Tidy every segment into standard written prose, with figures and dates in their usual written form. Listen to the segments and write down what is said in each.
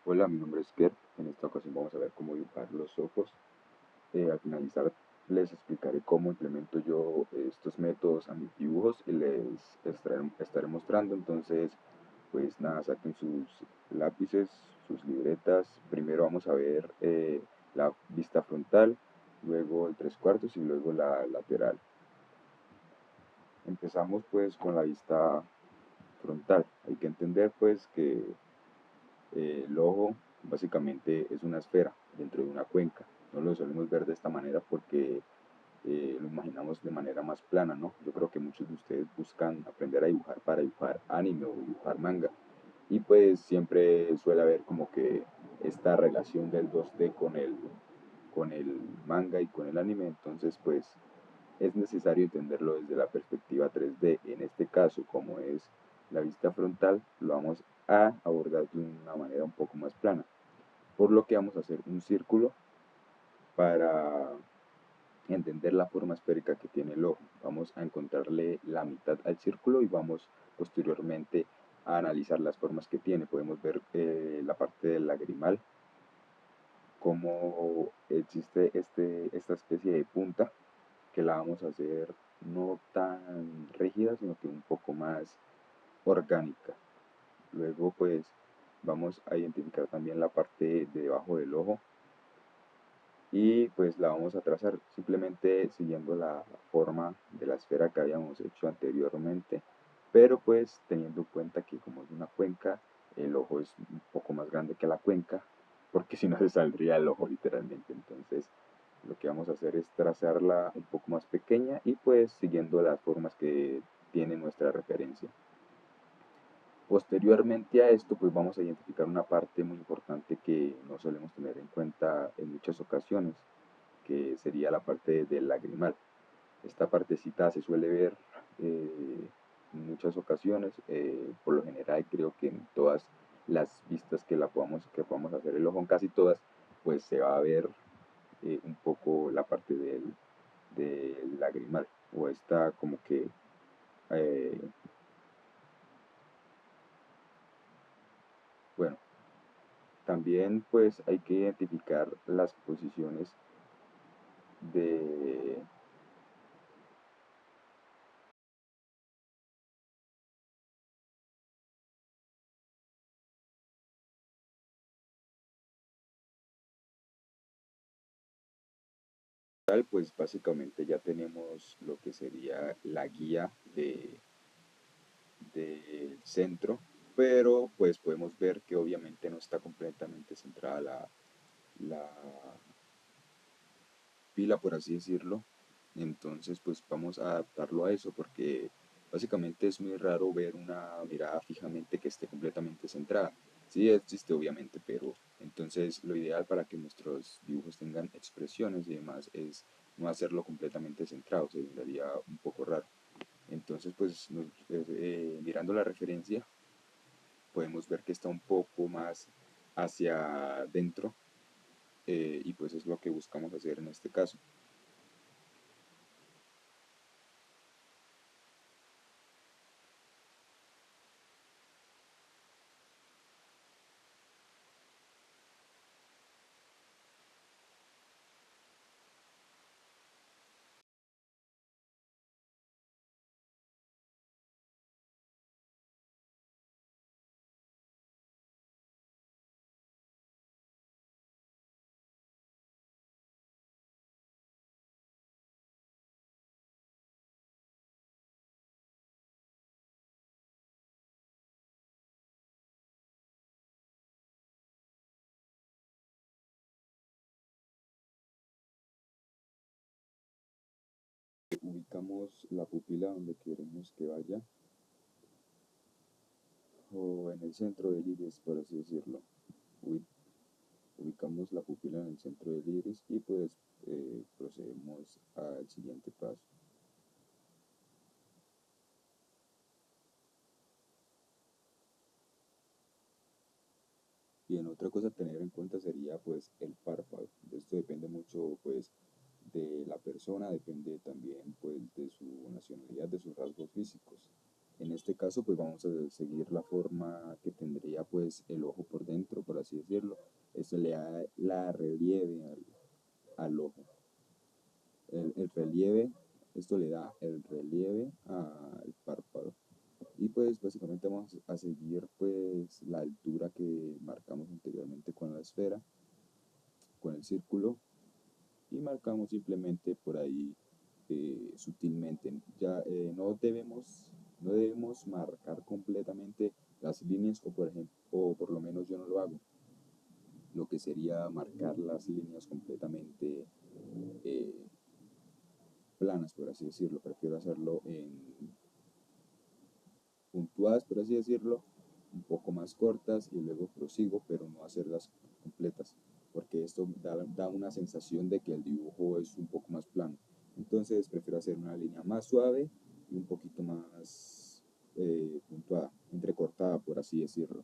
Hola, mi nombre es Kerr. En esta ocasión vamos a ver cómo dibujar los ojos. Al finalizar les explicaré cómo implemento yo estos métodos a mis dibujos y les estaré mostrando. Entonces, pues nada, saquen sus lápices, sus libretas. Primero vamos a ver la vista frontal, luego el tres cuartos y luego la lateral. Empezamos pues con la vista frontal. Hay que entender pues que el ojo básicamente es una esfera dentro de una cuenca. No lo solemos ver de esta manera porque lo imaginamos de manera más plana, ¿no? Yo creo que muchos de ustedes buscan aprender a dibujar para dibujar anime o dibujar manga. Y pues siempre suele haber como que esta relación del 2D con el manga y con el anime. Entonces pues es necesario entenderlo desde la perspectiva 3D. En este caso, como es la vista frontal, lo vamos a abordar de una manera un poco más plana. Por lo que vamos a hacer un círculo para entender la forma esférica que tiene el ojo. Vamos a encontrarle la mitad al círculo y vamos posteriormente a analizar las formas que tiene. Podemos ver la parte del lagrimal, cómo existe esta especie de punta que la vamos a hacer no tan rígida, sino que un poco más orgánica. Luego pues vamos a identificar también la parte de debajo del ojo y pues la vamos a trazar simplemente siguiendo la forma de la esfera que habíamos hecho anteriormente, pero pues teniendo en cuenta que como es una cuenca, el ojo es un poco más grande que la cuenca, porque si no se saldría el ojo literalmente. Entonces lo que vamos a hacer es trazarla un poco más pequeña y pues siguiendo las formas que tiene nuestra referencia. Posteriormente a esto, pues vamos a identificar una parte muy importante que no solemos tener en cuenta en muchas ocasiones, que sería la parte del lagrimal. Esta partecita se suele ver en muchas ocasiones, por lo general creo que en todas las vistas que podamos hacer el ojo, en casi todas, pues se va a ver un poco la parte del lagrimal, o esta como que eh, bueno, también pues hay que identificar las posiciones de tal, pues básicamente ya tenemos lo que sería la guía del centro, pero pues podemos ver que obviamente no está completamente centrada la pila, por así decirlo. Entonces, pues vamos a adaptarlo a eso, porque básicamente es muy raro ver una mirada fijamente que esté completamente centrada. Sí existe, obviamente, pero entonces lo ideal para que nuestros dibujos tengan expresiones y demás es no hacerlo completamente centrado, se vería un poco raro. Entonces, pues mirando la referencia, podemos ver que está un poco más hacia adentro, y pues es lo que buscamos hacer en este caso. Ubicamos la pupila donde queremos que vaya, o en el centro del iris, por así decirlo. Ubicamos la pupila en el centro del iris y pues procedemos al siguiente paso. Bien, otra cosa a tener en cuenta sería pues el párpado. Esto depende mucho pues de la persona, depende también pues de su nacionalidad, de sus rasgos físicos. En este caso, pues vamos a seguir la forma que tendría pues el ojo por dentro, por así decirlo. Esto le da la relieve al ojo. El relieve, esto le da el relieve al párpado. Y pues básicamente vamos a seguir pues la altura que marcamos anteriormente con la esfera, con el círculo, y marcamos simplemente por ahí sutilmente. Ya no debemos marcar completamente las líneas, o por ejemplo, o por lo menos yo no lo hago, lo que sería marcar las líneas completamente eh, planas, por así decirlo. Prefiero hacerlo en puntuadas, por así decirlo, un poco más cortas y luego prosigo, pero no hacerlas completas, porque esto da una sensación de que el dibujo es un poco más plano. Entonces prefiero hacer una línea más suave y un poquito más puntuada, entrecortada, por así decirlo.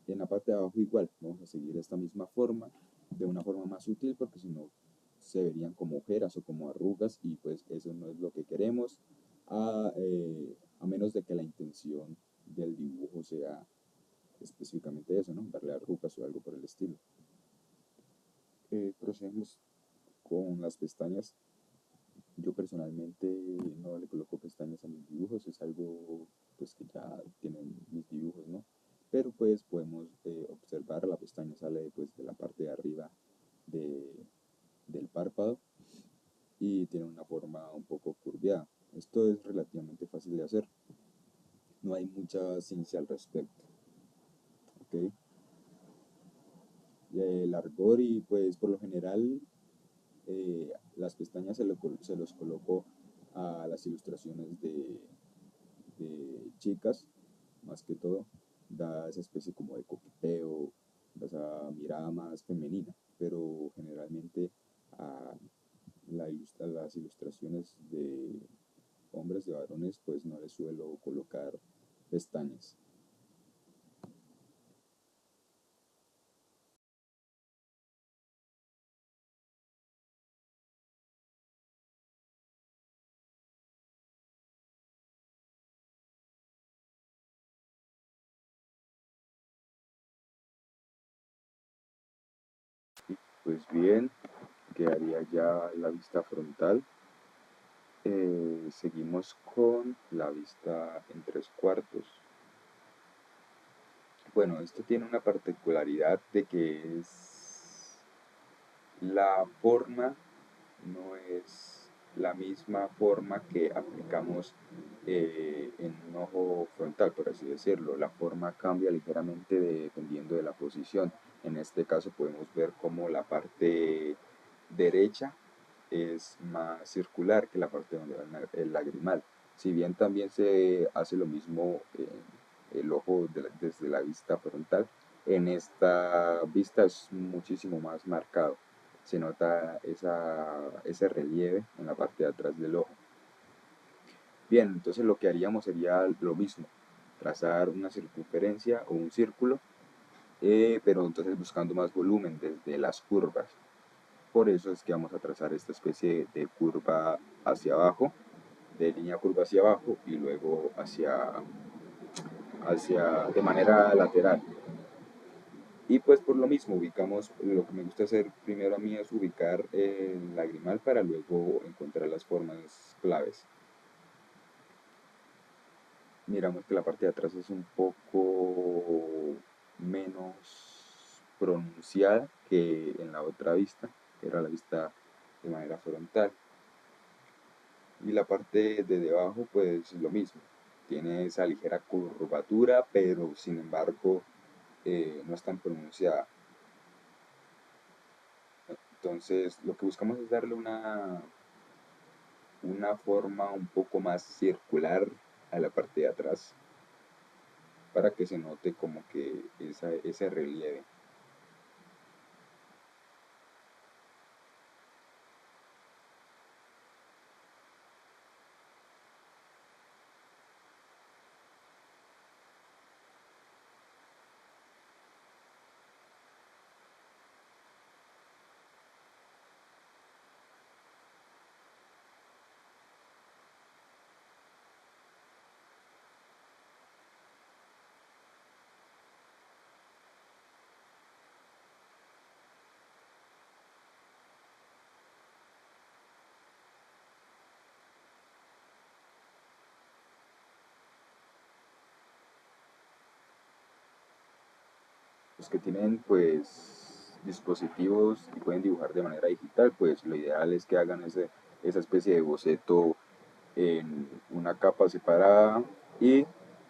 Y en la parte de abajo igual, vamos a seguir esta misma forma, de una forma más sutil, porque si no se verían como ojeras o como arrugas y pues eso no es lo que queremos, a menos de que la intención del dibujo sea específicamente eso, ¿no? Darle arrugas o algo por el estilo. Procedemos con las pestañas. Yo personalmente no le coloco pestañas a mis dibujos, es algo pues que ya tienen mis dibujos, ¿no? Pero pues podemos observar la pestaña sale pues de la parte de arriba de, del párpado y tiene una forma un poco curviada. Esto es relativamente fácil de hacer, no hay mucha ciencia al respecto, ¿ok? Y el arbor y pues por lo general las pestañas se los coloco a las ilustraciones de chicas, más que todo, da esa especie como de coqueteo, da esa mirada más femenina, pero generalmente a, a las ilustraciones de hombres, de varones, pues no les suelo colocar pestañas. Pues bien, quedaría ya la vista frontal. Seguimos con la vista en tres cuartos. Bueno, esto tiene una particularidad de que es la forma no es la misma forma que aplicamos en un ojo frontal, por así decirlo. La forma cambia ligeramente dependiendo de la posición. En este caso podemos ver cómo la parte derecha es más circular que la parte donde va el lagrimal. Si bien también se hace lo mismo en el ojo desde la vista frontal, en esta vista es muchísimo más marcado. Se nota ese relieve en la parte de atrás del ojo. Bien, entonces lo que haríamos sería lo mismo, trazar una circunferencia o un círculo, pero entonces buscando más volumen desde las curvas. Por eso es que vamos a trazar esta especie de curva hacia abajo, de línea curva hacia abajo y luego de manera lateral. Y pues por lo mismo ubicamos, lo que me gusta hacer primero a mí es ubicar el lagrimal para luego encontrar las formas claves. Miramos que la parte de atrás es un poco menos pronunciada que en la otra vista, que era la vista de manera frontal. Y la parte de debajo pues lo mismo, tiene esa ligera curvatura, pero sin embargo no es tan pronunciada. Entonces lo que buscamos es darle una forma un poco más circular a la parte de atrás para que se note como que ese relieve. los que tienen pues dispositivos y pueden dibujar de manera digital, pues lo ideal es que hagan esa especie de boceto en una capa separada y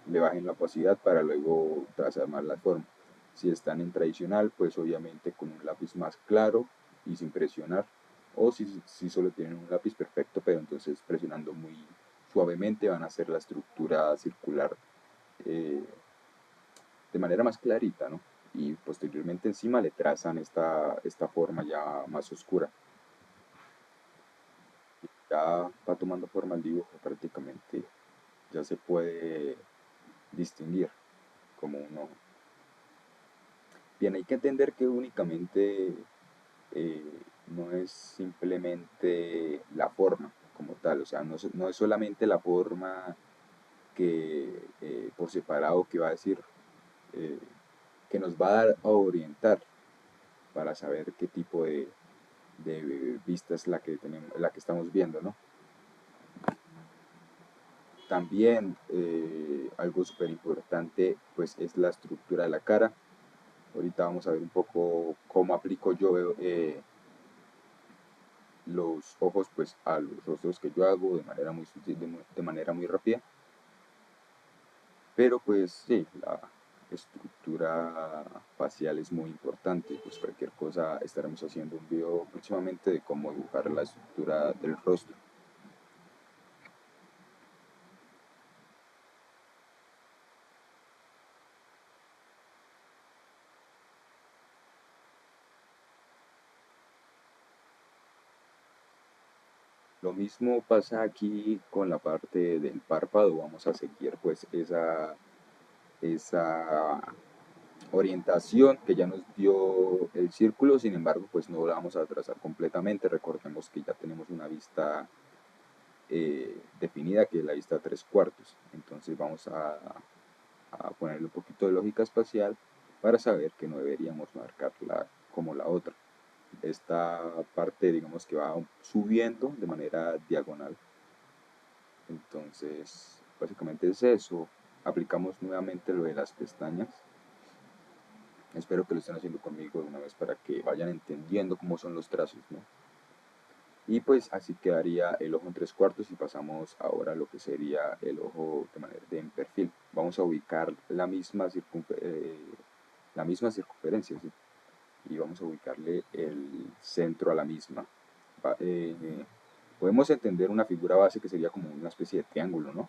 le bajen la opacidad para luego trazar más la forma. Si están en tradicional, pues obviamente con un lápiz más claro y sin presionar. O si solo tienen un lápiz perfecto, pero entonces presionando muy suavemente van a hacer la estructura circular eh, de manera más clarita, ¿no? Y posteriormente encima le trazan esta forma ya más oscura. Ya va tomando forma el dibujo prácticamente, ya se puede distinguir como uno. Bien, hay que entender que únicamente eh, no es simplemente la forma como tal, o sea, no es solamente la forma que por separado que va a decir, eh, que nos va a dar a orientar para saber qué tipo de vista es la que tenemos, la que estamos viendo, ¿no? También algo súper importante pues es la estructura de la cara. Ahorita vamos a ver un poco cómo aplico yo los ojos pues a los rostros que yo hago de manera muy sutil, de manera muy rápida. Pero pues sí, la estructura facial es muy importante. Pues cualquier cosa estaremos haciendo un video próximamente de cómo dibujar la estructura del rostro. Lo mismo pasa aquí con la parte del párpado. Vamos a seguir pues esa orientación que ya nos dio el círculo, sin embargo pues no la vamos a trazar completamente. Recordemos que ya tenemos una vista definida, que es la vista 3/4. Entonces vamos a ponerle un poquito de lógica espacial para saber que no deberíamos marcarla como la otra. Esta parte digamos que va subiendo de manera diagonal. Entonces básicamente es eso. Aplicamos nuevamente lo de las pestañas. Espero que lo estén haciendo conmigo de una vez para que vayan entendiendo cómo son los trazos, ¿no? Y pues así quedaría el ojo en 3/4 y pasamos ahora a lo que sería el ojo de manera en perfil. Vamos a ubicar la misma circunferencia, ¿sí? Y vamos a ubicarle el centro a la misma. Podemos entender una figura base que sería como una especie de triángulo, ¿no?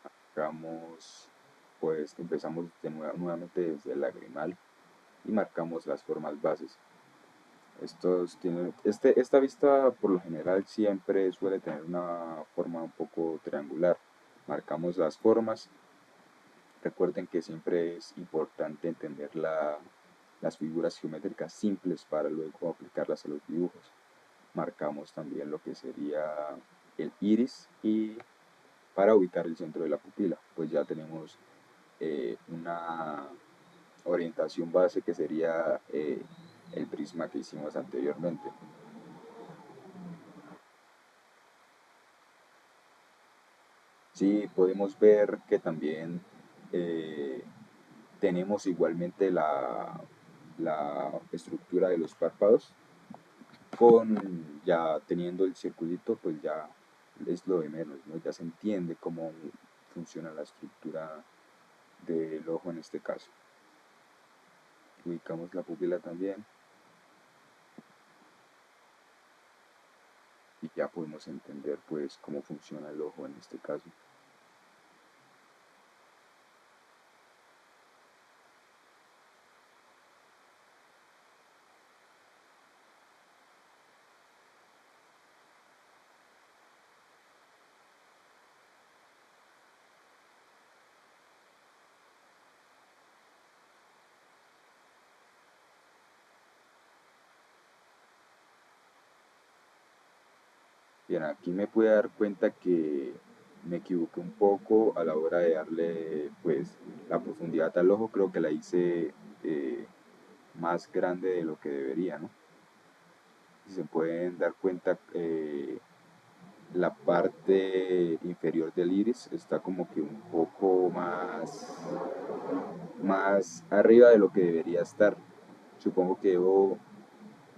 Marcamos, pues empezamos nuevamente desde el lagrimal y marcamos las formas bases. Esta vista por lo general siempre suele tener una forma un poco triangular. Marcamos las formas. Recuerden que siempre es importante entender las figuras geométricas simples para luego aplicarlas a los dibujos. Marcamos también lo que sería el iris y para ubicar el centro de la pupila, pues ya tenemos una orientación base que sería el prisma que hicimos anteriormente. Sí, podemos ver que también eh, tenemos igualmente la estructura de los párpados, con ya teniendo el circulito, pues ya es lo de menos, ¿no? Ya se entiende cómo funciona la estructura del ojo en este caso. Ubicamos la pupila también y ya podemos entender pues cómo funciona el ojo en este caso. Bien, aquí me pude dar cuenta que me equivoqué un poco a la hora de darle pues la profundidad al ojo. Creo que la hice más grande de lo que debería, ¿no? Si se pueden dar cuenta, la parte inferior del iris está como que un poco más arriba de lo que debería estar. Supongo que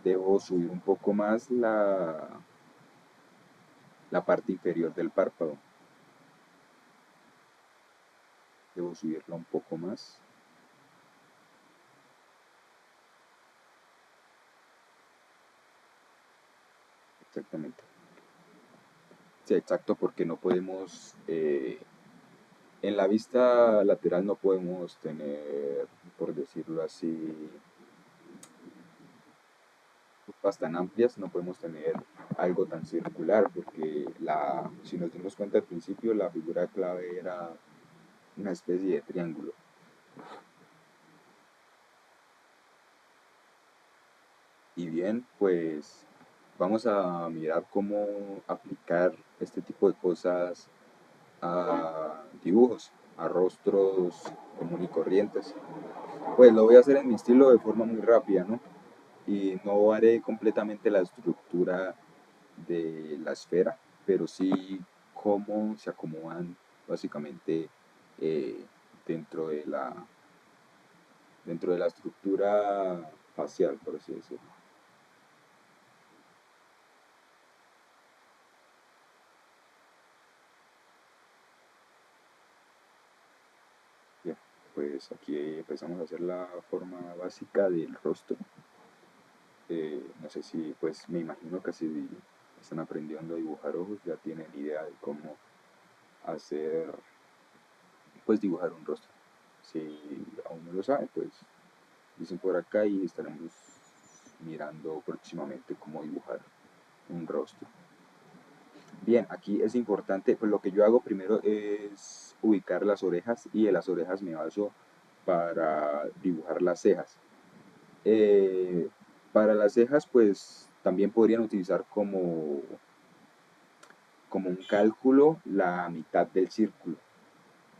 debo subir un poco más la parte inferior del párpado. Debo subirla un poco más. Exactamente. Sí, exacto, porque no podemos, en la vista lateral no podemos tener, por decirlo así, curvas tan amplias, no podemos tener algo tan circular, porque si nos dimos cuenta al principio, la figura clave era una especie de triángulo. Y bien, pues vamos a mirar cómo aplicar este tipo de cosas a dibujos, a rostros común y corrientes. Pues lo voy a hacer en mi estilo de forma muy rápida, ¿no? Y no haré completamente la estructura de la esfera, pero sí cómo se acomodan básicamente eh, dentro dentro de la estructura facial, por así decirlo. Bien, pues aquí empezamos a hacer la forma básica del rostro. No sé si, pues me imagino que si están aprendiendo a dibujar ojos, ya tienen idea de cómo hacer, pues dibujar un rostro. Si aún no lo saben, pues dicen por acá y estaremos mirando próximamente cómo dibujar un rostro. Bien, aquí es importante, pues lo que yo hago primero es ubicar las orejas y de las orejas me baso para dibujar las cejas. Eh, para las cejas, pues también podrían utilizar como un cálculo la mitad del círculo.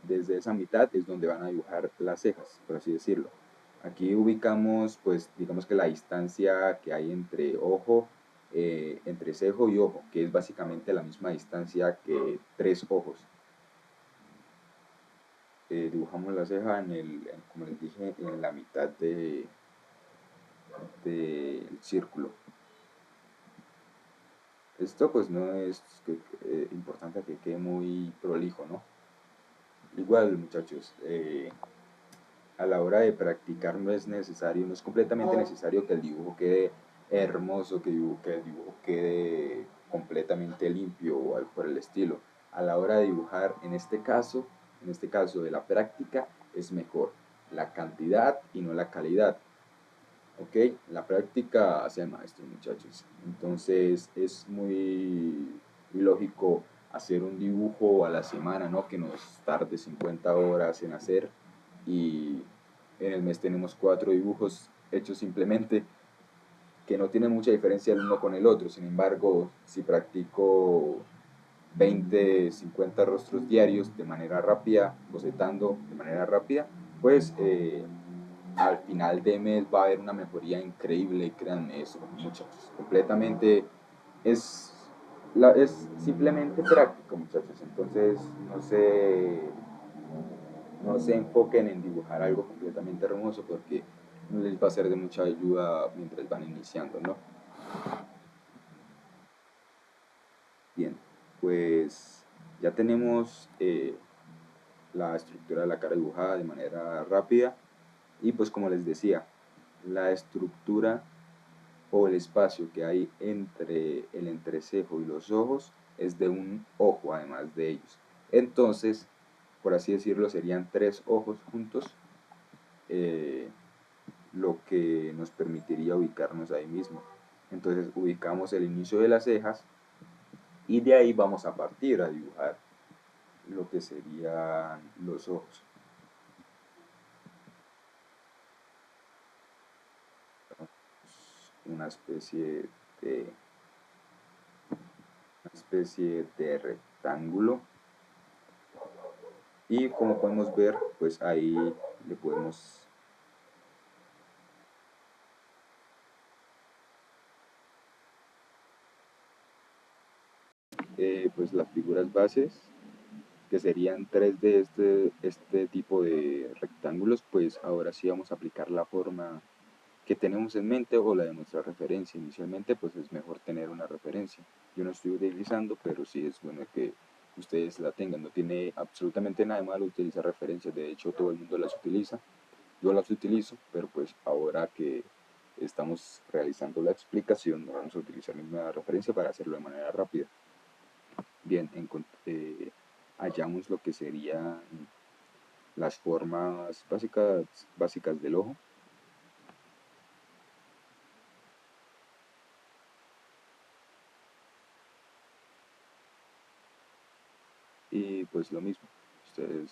Desde esa mitad es donde van a dibujar las cejas, por así decirlo. Aquí ubicamos, pues, digamos que la distancia que hay entre ojo, entre cejo y ojo, que es básicamente la misma distancia que tres ojos. Dibujamos la ceja como les dije, en la mitad del círculo. Esto pues no es importante que quede muy prolijo, ¿no? Igual muchachos, a la hora de practicar no es necesario, no es completamente necesario que el dibujo quede hermoso, que el dibujo quede completamente limpio o algo por el estilo. A la hora de dibujar, en este caso de la práctica, es mejor la cantidad y no la calidad. ¿Ok? La práctica hace el maestro, muchachos. Entonces es muy lógico hacer un dibujo a la semana, ¿no? Que nos tarde 50 horas en hacer y en el mes tenemos 4 dibujos hechos simplemente que no tienen mucha diferencia el uno con el otro. Sin embargo, si practico 20, 50 rostros diarios de manera rápida, bocetando de manera rápida, pues al final de mes va a haber una mejoría increíble, créanme eso, muchachos. Completamente es, es simplemente práctico, muchachos. Entonces, no se enfoquen en dibujar algo completamente hermoso porque no les va a ser de mucha ayuda mientras van iniciando, ¿no? Bien, pues ya tenemos la estructura de la cara dibujada de manera rápida y pues como les decía, la estructura o el espacio que hay entre el entrecejo y los ojos es de un ojo además de ellos. Entonces, por así decirlo, serían 3 ojos juntos, eh, lo que nos permitiría ubicarnos ahí mismo. Entonces ubicamos el inicio de las cejas y de ahí vamos a partir a dibujar lo que serían los ojos. Una especie de, una especie de rectángulo y como podemos ver, pues ahí le podemos pues las figuras bases, que serían tres de este tipo de rectángulos, pues ahora sí vamos a aplicar la forma que tenemos en mente o la de nuestra referencia. Inicialmente pues es mejor tener una referencia. Yo no estoy utilizando, pero sí es bueno que ustedes la tengan. No tiene absolutamente nada de malo utilizar referencias, de hecho todo el mundo las utiliza. Yo las utilizo, pero pues ahora que estamos realizando la explicación vamos a utilizar una referencia para hacerlo de manera rápida. Bien, hallamos lo que serían las formas básicas del ojo. Y pues lo mismo, ustedes,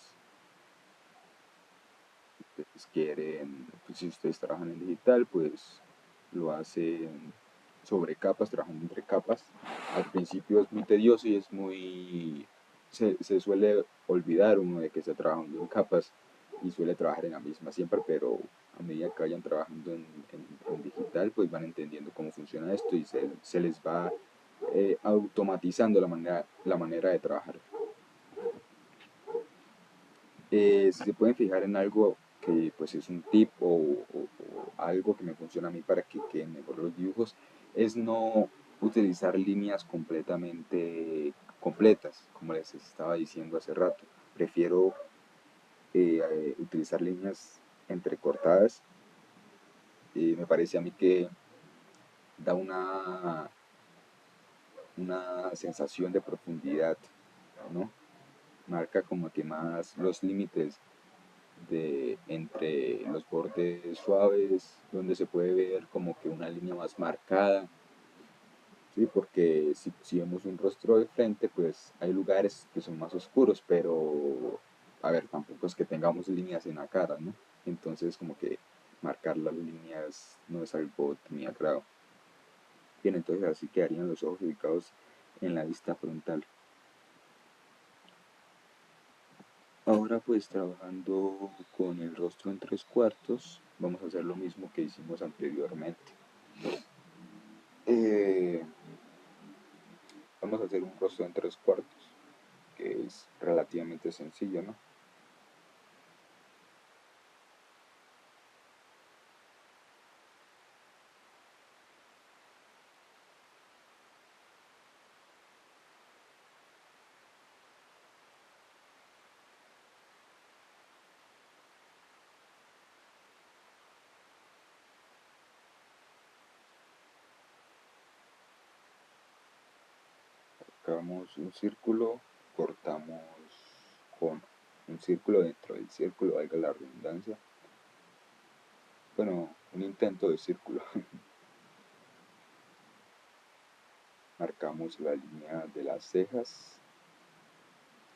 ustedes quieren, pues si ustedes trabajan en digital, pues lo hacen sobre capas, trabajando entre capas. Al principio es muy tedioso y es muy, se suele olvidar uno de que está trabajando en capas y suele trabajar en la misma siempre, pero a medida que vayan trabajando en digital, pues van entendiendo cómo funciona esto y se les va automatizando la manera de trabajar. Si se pueden fijar en algo que pues es un tip o algo que me funciona a mí para que queden mejor los dibujos, es no utilizar líneas completamente completas, como les estaba diciendo hace rato. Prefiero utilizar líneas entrecortadas. Me parece a mí que da una sensación de profundidad, ¿no? Marca como que más los límites entre los bordes suaves, donde se puede ver como que una línea más marcada, ¿sí? Porque si vemos un rostro de frente, pues hay lugares que son más oscuros, pero a ver, tampoco es que tengamos líneas en la cara, ¿no? Entonces como que marcar las líneas no es algo de mi agrado. Bien, entonces así quedarían los ojos ubicados en la vista frontal. Ahora pues trabajando con el rostro en tres cuartos, vamos a hacer lo mismo que hicimos anteriormente. Eh, Vamos a hacer un rostro en tres cuartos, que es relativamente sencillo, ¿no? Sacamos un círculo, cortamos con un círculo dentro del círculo, valga la redundancia. Bueno, un intento de círculo. Marcamos la línea de las cejas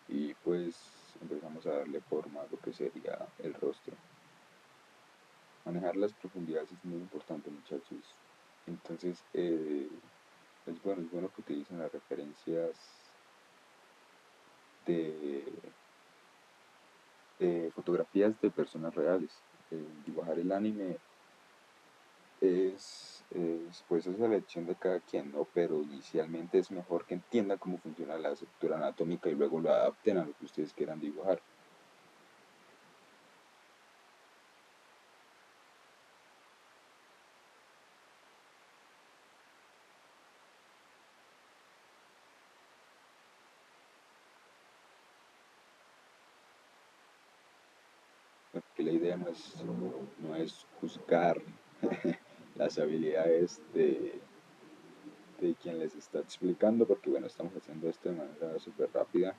y pues empezamos a darle forma a lo que sería el rostro. Manejar las profundidades es muy importante, muchachos. Entonces, es bueno que utilicen las referencias de, fotografías de personas reales. Dibujar el anime pues es la elección de cada quien, ¿no? Pero inicialmente es mejor que entiendan cómo funciona la estructura anatómica y luego lo adapten a lo que ustedes quieran dibujar. Porque la idea no es juzgar las habilidades de quien les está explicando, porque bueno, estamos haciendo esto de manera súper rápida.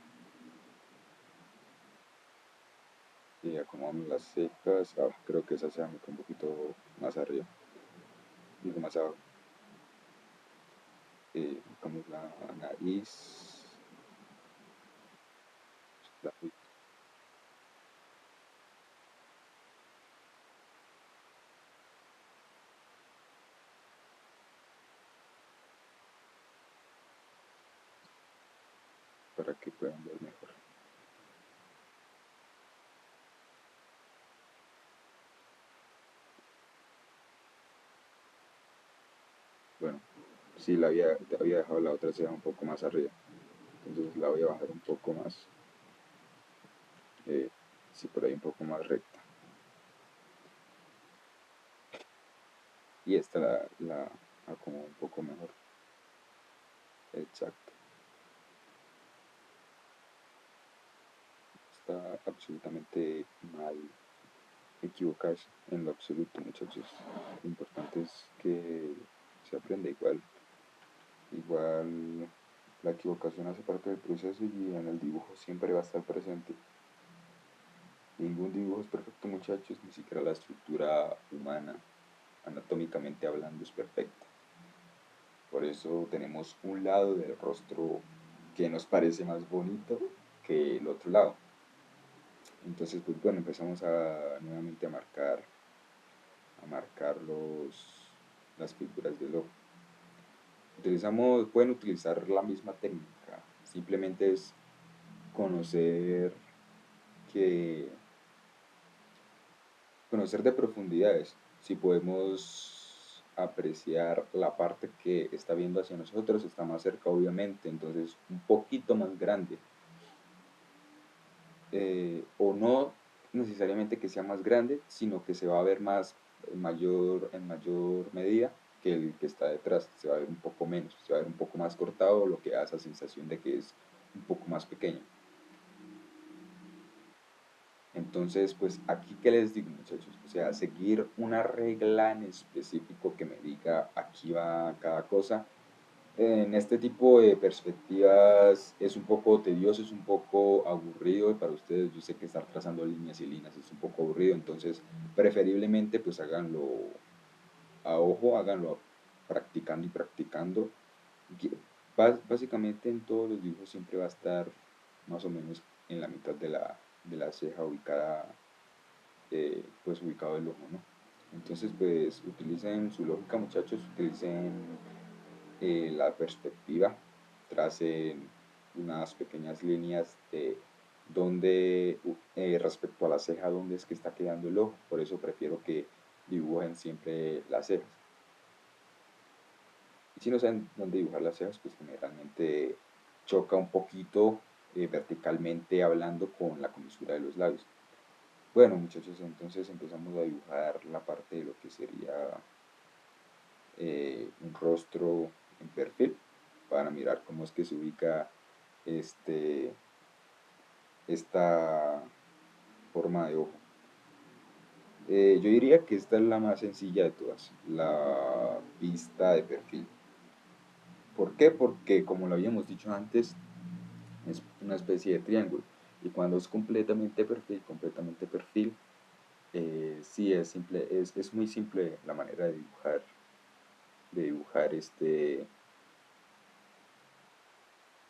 Y acomodamos las cejas, creo que esa se va un poquito más arriba, digo más abajo. Buscamos la nariz, la, para que puedan ver mejor. Bueno, sí, había dejado la otra ceja un poco más arriba. Entonces la voy a bajar un poco más, eh, sí, por ahí un poco más recta. Y esta la acomodo un poco mejor. Exacto. Está absolutamente mal equivocarse en lo absoluto, muchachos. Lo importante es que se aprenda igual. Igual la equivocación hace parte del proceso y en el dibujo siempre va a estar presente. Ningún dibujo es perfecto, muchachos, ni siquiera la estructura humana, anatómicamente hablando, es perfecta. Por eso tenemos un lado del rostro que nos parece más bonito que el otro lado. Entonces, pues bueno, empezamos nuevamente a marcar las figuras del ojo. Pueden utilizar la misma técnica, simplemente es conocer que conocer de profundidades, si podemos apreciar la parte que está viendo hacia nosotros, está más cerca obviamente, entonces un poquito más grande, o no necesariamente que sea más grande, sino que se va a ver más en mayor medida que el que está detrás, se va a ver un poco menos, se va a ver un poco más cortado, lo que da esa sensación de que es un poco más pequeño. Entonces, pues aquí qué les digo, muchachos, o sea, seguir una regla en específico que me diga aquí va cada cosa. En este tipo de perspectivas es un poco tedioso, es un poco aburrido para ustedes. Yo sé que estar trazando líneas y líneas es un poco aburrido, entonces preferiblemente pues háganlo a ojo, háganlo practicando y practicando. Básicamente en todos los dibujos siempre va a estar más o menos en la mitad de la ceja ubicada, pues ubicado el ojo, ¿no? Entonces, pues utilicen su lógica, muchachos, utilicen la perspectiva, tracen unas pequeñas líneas de donde, respecto a la ceja, dónde es que está quedando el ojo. Por eso prefiero que dibujen siempre las cejas. Y si no saben dónde dibujar las cejas, pues generalmente choca un poquito, verticalmente hablando, con la comisura de los labios. Bueno, muchachos, entonces empezamos a dibujar la parte de lo que sería un rostro en perfil para mirar cómo es que se ubica este, esta forma de ojo. Yo diría que esta es la más sencilla de todas, la vista de perfil. ¿Por qué? Porque como lo habíamos dicho antes, es una especie de triángulo. Y cuando es completamente perfil, sí es simple, es muy simple la manera de dibujar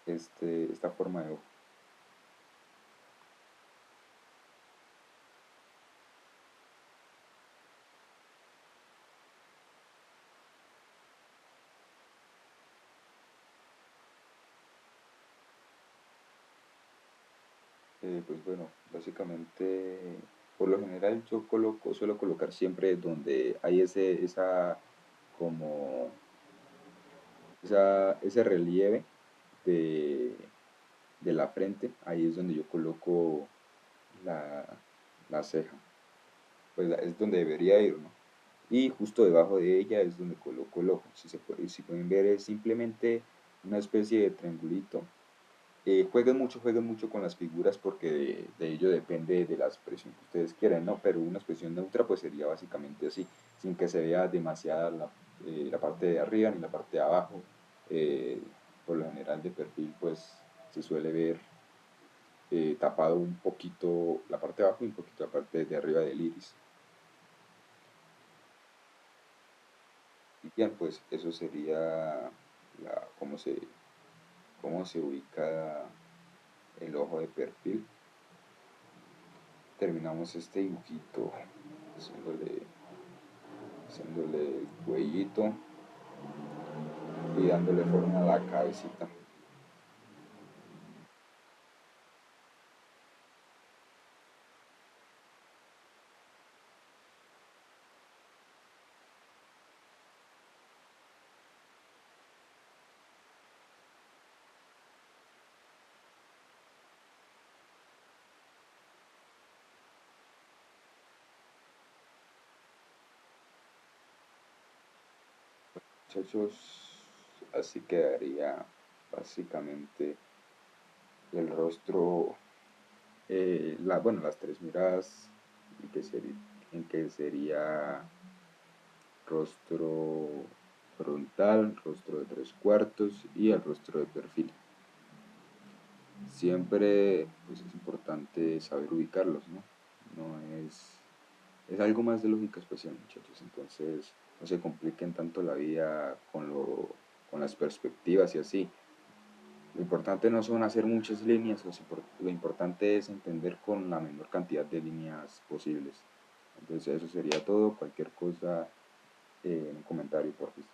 esta forma de ojo. Pues bueno, básicamente, por lo general yo suelo colocar siempre donde hay como, ese relieve de, de la frente, ahí es donde yo coloco la, la ceja, pues es donde debería ir, ¿no? Y justo debajo de ella es donde coloco el ojo. Si pueden ver, es simplemente una especie de triangulito. Jueguen mucho con las figuras porque de ello depende de la expresión que ustedes quieran, ¿no? Pero una expresión neutra pues sería básicamente así, sin que se vea demasiada la parte de arriba ni la parte de abajo. Eh, por lo general de perfil pues se suele ver tapado un poquito la parte de abajo y un poquito la parte de arriba del iris. Y bien, pues eso sería la, cómo se ubica el ojo de perfil. Terminamos este dibujito haciéndole el cuellito y dándole forma a la cabecita. muchachos, así quedaría básicamente el rostro, bueno, las tres miradas, en que sería rostro frontal, rostro de tres cuartos y el rostro de perfil. Siempre pues, es importante saber ubicarlos, ¿no? Es algo más de lógica espacial, muchachos, entonces no se compliquen tanto la vida con las perspectivas y así. Lo importante no son hacer muchas líneas, lo importante es entender con la menor cantidad de líneas posibles. Entonces eso sería todo, cualquier cosa en un comentario, por favor.